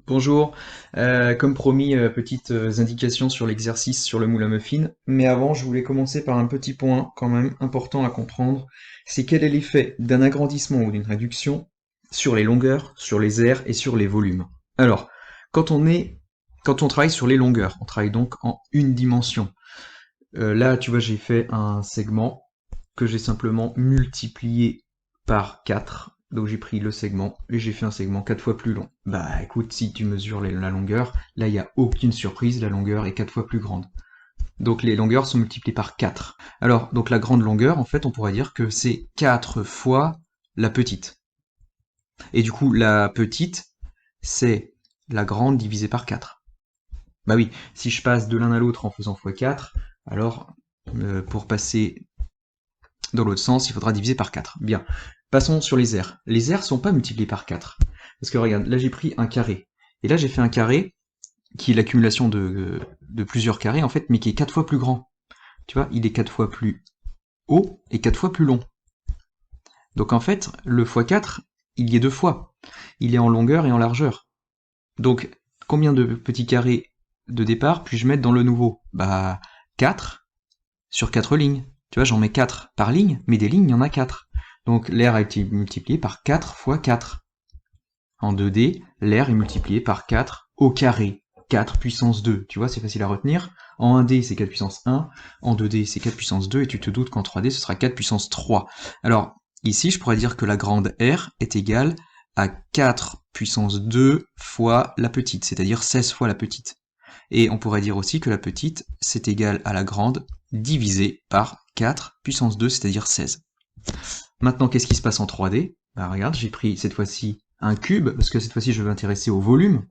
Bonjour. Comme promis, petites indications sur l'exercice sur le moule à muffins. Mais avant, je voulais commencer par un petit point quand même important à comprendre. C'est quel est l'effet d'un agrandissement ou d'une réduction sur les longueurs, sur les aires et sur les volumes. Alors, quand on est, quand on travaille sur les longueurs, on travaille donc en une dimension. Là, tu vois, j'ai fait un segment que j'ai simplement multiplié par 4. Donc j'ai pris le segment et j'ai fait un segment 4 fois plus long. Bah écoute, si tu mesures la longueur, là il n'y a aucune surprise, la longueur est 4 fois plus grande. Donc les longueurs sont multipliées par 4. Alors, donc la grande longueur, en fait, on pourrait dire que c'est 4 fois la petite. Et du coup, la petite, c'est la grande divisée par 4. Bah oui, si je passe de l'un à l'autre en faisant x4, alors pour passer dans l'autre sens, il faudra diviser par 4. Bien. Passons sur les aires. Les aires sont pas multipliées par 4. Parce que regarde, là j'ai pris un carré. Et là j'ai fait un carré qui est l'accumulation de plusieurs carrés en fait, mais qui est 4 fois plus grand. Tu vois, il est 4 fois plus haut et 4 fois plus long. Donc en fait, le x4, il y est deux fois. Il est en longueur et en largeur. Donc, combien de petits carrés de départ puis-je mettre dans le nouveau? Bah, 4 sur 4 lignes. Tu vois, j'en mets 4 par ligne, mais des lignes, il y en a 4. Donc l'air a été multiplié par 4 fois 4. En 2D, l'air est multiplié par 4 au carré. 4 puissance 2, tu vois, c'est facile à retenir. En 1D, c'est 4 puissance 1. En 2D, c'est 4 puissance 2. Et tu te doutes qu'en 3D, ce sera 4 puissance 3. Alors, ici, je pourrais dire que la grande R est égale à 4 puissance 2 fois la petite, c'est-à-dire 16 fois la petite. Et on pourrait dire aussi que la petite, c'est égal à la grande divisé par 4 puissance 2, c'est-à-dire 16. Maintenant, qu'est-ce qui se passe en 3D? Bah regarde, j'ai pris cette fois-ci un cube, parce que cette fois-ci je veux m'intéresser au volume.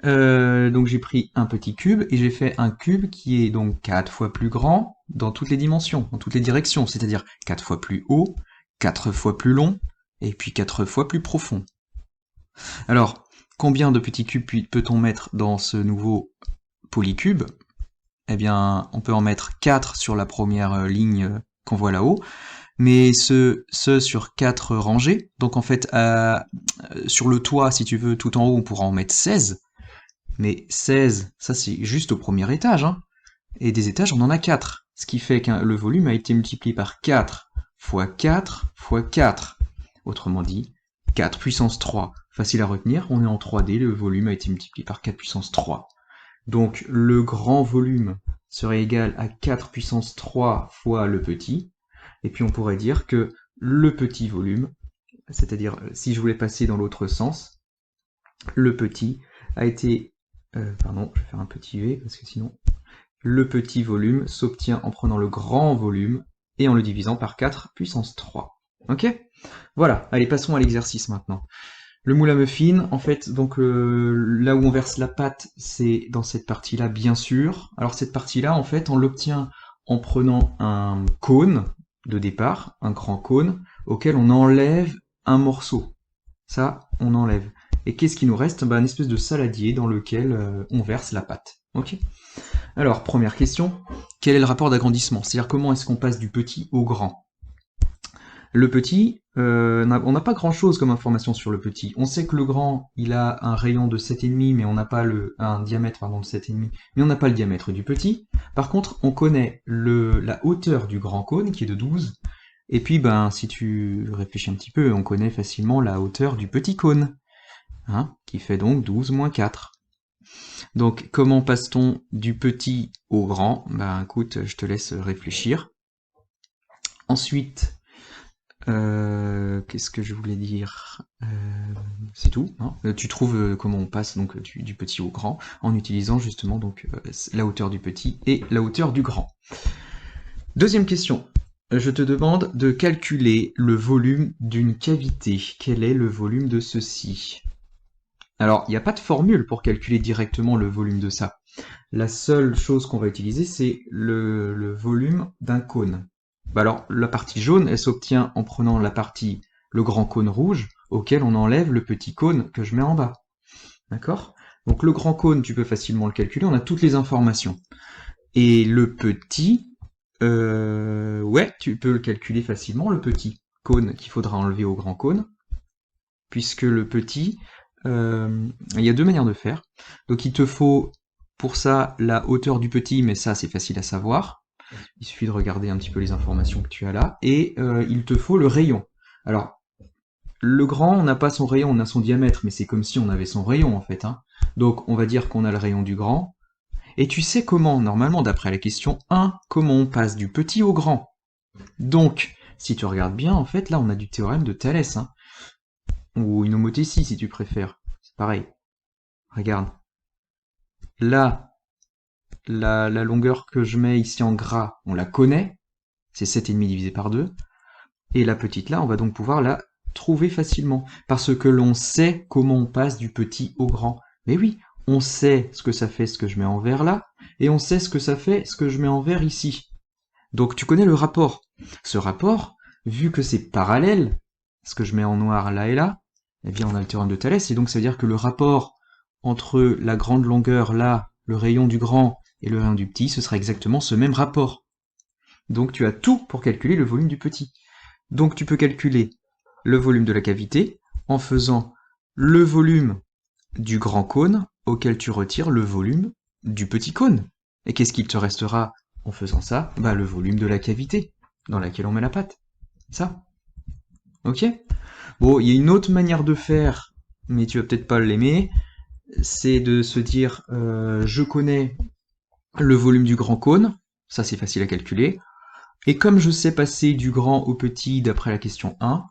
Donc j'ai pris un petit cube, et j'ai fait un cube qui est donc 4 fois plus grand dans toutes les dimensions, dans toutes les directions, c'est-à-dire 4 fois plus haut, 4 fois plus long, et puis 4 fois plus profond. Alors, combien de petits cubes peut-on mettre dans ce nouveau polycube? Eh bien, on peut en mettre 4 sur la première ligne qu'on voit là-haut, mais ce sur 4 rangées. Donc en fait, sur le toit, si tu veux, tout en haut, on pourra en mettre 16. Mais 16, ça c'est juste au premier étage, hein. Et des étages, on en a 4. Ce qui fait que le volume a été multiplié par 4 fois 4 fois 4. Autrement dit, 4 puissance 3. Facile à retenir, on est en 3D, le volume a été multiplié par 4 puissance 3. Donc le grand volume serait égal à 4 puissance 3 fois le petit. Et puis on pourrait dire que le petit volume, c'est-à-dire si je voulais passer dans l'autre sens, le petit a été... pardon, je vais faire un petit V parce que sinon... Le petit volume s'obtient en prenant le grand volume et en le divisant par 4 puissance 3. Ok? Voilà, allez, passons à l'exercice maintenant. Le moule à muffins, en fait, donc là où on verse la pâte, c'est dans cette partie-là, bien sûr. Alors cette partie-là, en fait, on l'obtient en prenant un cône de départ, un grand cône, auquel on enlève un morceau. Ça, on enlève. Et qu'est-ce qui nous reste? Bah, une espèce de saladier dans lequel on verse la pâte. Ok? Alors, première question, quel est le rapport d'agrandissement? C'est-à-dire comment est-ce qu'on passe du petit au grand? Le petit, on n'a pas grand-chose comme information sur le petit. On sait que le grand, il a un rayon de 7,5, mais on n'a pas un diamètre pardon, de 7,5, mais on n'a pas le diamètre du petit. Par contre, on connaît la hauteur du grand cône, qui est de 12, et puis, ben, si tu réfléchis un petit peu, on connaît facilement la hauteur du petit cône, hein, qui fait donc 12 moins 4. Donc, comment passe-t-on du petit au grand? Ben, écoute, je te laisse réfléchir. Ensuite, qu'est-ce que je voulais dire? C'est tout, hein. Tu trouves comment on passe donc du petit au grand en utilisant justement donc la hauteur du petit et la hauteur du grand. Deuxième question. Je te demande de calculer le volume d'une cavité. Quel est le volume de ceci? Alors, il n'y a pas de formule pour calculer directement le volume de ça. La seule chose qu'on va utiliser, c'est le volume d'un cône. Bah alors, la partie jaune, elle s'obtient en prenant le grand cône rouge, auquel on enlève le petit cône que je mets en bas. D'accord? Donc le grand cône, tu peux facilement le calculer, on a toutes les informations. Et le petit, ouais, tu peux le calculer facilement, le petit cône qu'il faudra enlever au grand cône, puisque le petit, il y a deux manières de faire. Donc il te faut pour ça la hauteur du petit, mais ça c'est facile à savoir. Il suffit de regarder un petit peu les informations que tu as là. Et il te faut le rayon. Alors, le grand, on n'a pas son rayon, on a son diamètre, mais c'est comme si on avait son rayon en fait. Hein. Donc on va dire qu'on a le rayon du grand. Et tu sais comment, normalement, d'après la question 1, comment on passe du petit au grand. Donc, si tu regardes bien, en fait, là on a du théorème de Thalès. Hein. Ou une homothétie si tu préfères. C'est pareil. Regarde. Là, la longueur que je mets ici en gras, on la connaît. C'est 7,5 divisé par 2. Et la petite là, on va donc pouvoir la trouver facilement. Parce que l'on sait comment on passe du petit au grand. Mais oui, on sait ce que ça fait ce que je mets en vert là, et on sait ce que ça fait ce que je mets en vert ici. Donc tu connais le rapport. Ce rapport, vu que c'est parallèle, ce que je mets en noir là et là, eh bien on a le théorème de Thalès, et donc ça veut dire que le rapport entre la grande longueur là, le rayon du grand, et le rayon du petit, ce sera exactement ce même rapport. Donc tu as tout pour calculer le volume du petit. Donc tu peux calculer le volume de la cavité en faisant le volume du grand cône auquel tu retires le volume du petit cône. Et qu'est-ce qu'il te restera en faisant ça? Bah le volume de la cavité dans laquelle on met la pâte. Ça. Ok? Bon, il y a une autre manière de faire, mais tu vas peut-être pas l'aimer, c'est de se dire je connais le volume du grand cône, ça c'est facile à calculer, et comme je sais passer du grand au petit d'après la question 1,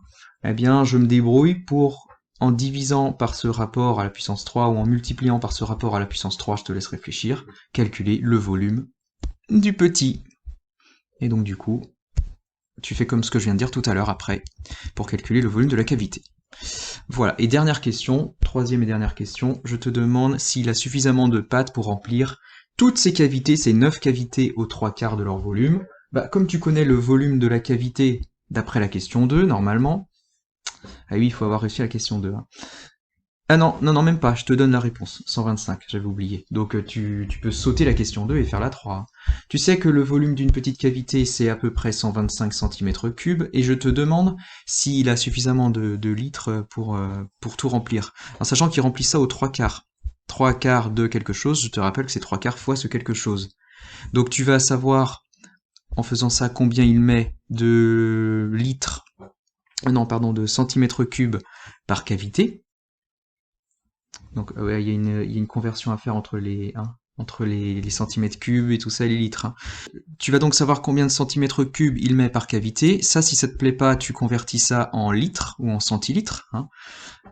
eh bien je me débrouille pour, en divisant par ce rapport à la puissance 3 ou en multipliant par ce rapport à la puissance 3, je te laisse réfléchir, calculer le volume du petit. Et donc du coup, tu fais comme ce que je viens de dire tout à l'heure après, pour calculer le volume de la cavité. Voilà, et dernière question, troisième et dernière question, je te demande s'il a suffisamment de pâte pour remplir toutes ces cavités, ces 9 cavités aux 3/4 de leur volume. Bah, comme tu connais le volume de la cavité d'après la question 2, normalement, ah oui, il faut avoir réussi à la question 2. Hein. Ah non, même pas, je te donne la réponse, 125, j'avais oublié. Donc tu peux sauter la question 2 et faire la 3. Hein. Tu sais que le volume d'une petite cavité, c'est à peu près 125 cm3, et je te demande s'il a suffisamment de litres pour tout remplir. En sachant qu'il remplit ça aux 3/4. 3/4 de quelque chose, je te rappelle que c'est 3/4 fois ce quelque chose. Donc tu vas savoir, en faisant ça, combien il met de litres, non pardon, de centimètres cubes par cavité. Donc ouais, il y a une conversion à faire entre les centimètres cubes et tout ça et les litres. Hein. Tu vas donc savoir combien de centimètres cubes il met par cavité. Ça, si ça te plaît pas, tu convertis ça en litres ou en centilitres. Hein.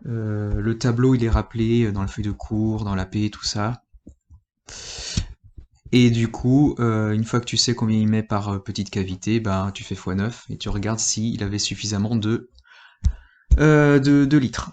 Le tableau, il est rappelé dans la feuille de cours, dans l'AP, tout ça. Et du coup, une fois que tu sais combien il met par petite cavité, ben tu fais x9 et tu regardes s'il avait suffisamment de litres.